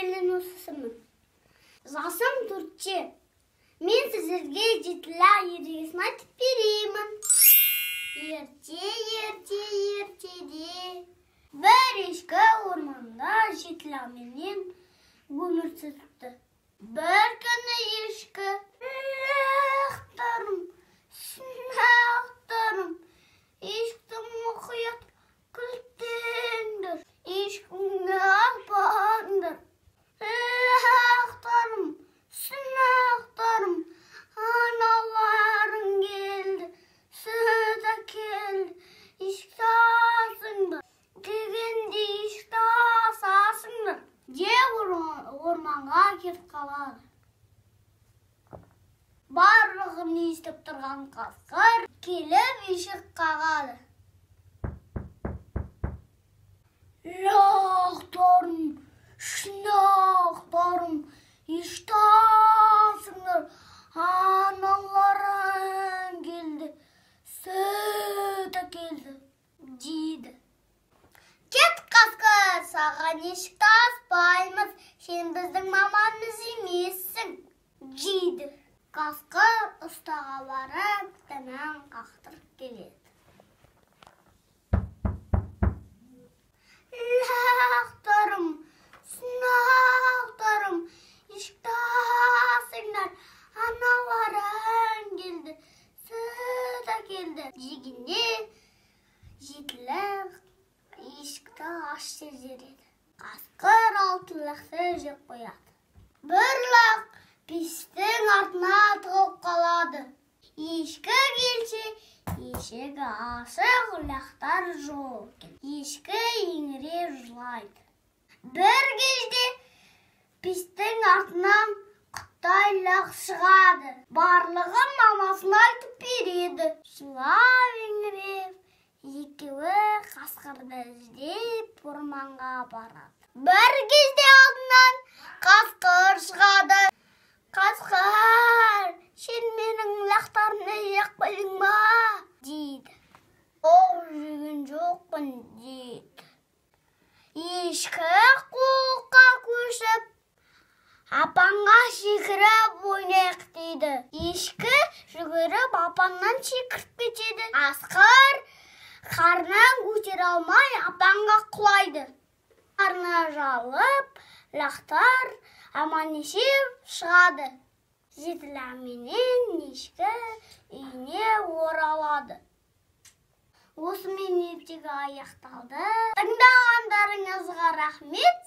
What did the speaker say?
тәрбиеленушісімін. Жасым 4. Мен сіздерге жетілі ережесін айтып береймін. Ертеде бір ешкі орманда жетіленмен өмір сүріпті. Bir күні ешкі сынақтарым, ешкі мұқият күлтеңдір, ешкіңе апаңдыр. Сынақтарым, аналарың келді, сүт әкелді, ешкі асыңдар, дегенде ешкі асасыңдар. Деп орманға кетіп қалады. Барлығын естіп тұрған қасқыр келіп ешек қағады. Шынақтарым, ешкі асыңдар, аналарың келді, сүт әкелді, дейді. Кет қасқыр, саған ешкі аспаймыз, сен біздің мамамыз емессің, дейді. Қасқыр ұстаға барып, тәмәм қақтырып келеді. Сынақтарым, ешкі асыңдар, аналарың келді, сүт әкелді. Дегенде жетілік ешкі аш сезереді. Қасқыр 6 лақты жеп қояды. Бір лақ пештің артына тығылып қалады. Ешкі келсе, ешегі ашық, лақтар жоқ. Ешкі еңіреп жылайды. Бір кезде пештің артынан Қытай лақ шығады. Барлығын мамасына айтып береді. Жылап еңіреп, екеуі қасқырды іздеп орманға барады. Бір кезде алдынан қасқыр шығады. Қасқыр, сен менің лақтарымды жеп қойдың ба? дейді. Ол жеген жоқпын, дейді. Ешкі қуыққа көшіп, апанға секіріп ойнайық дейді. Ешкі жүгіріп апаннан секіріп кетеді. Қасқыр қарнын көтере алмай апанға құлайды. Қарны жалып, лақтар аман-есен шығады. Жетіліменен ешкі үйіне оралады. Осымен ертегі аяқталды. Тыңдағандарыңызға рахмет.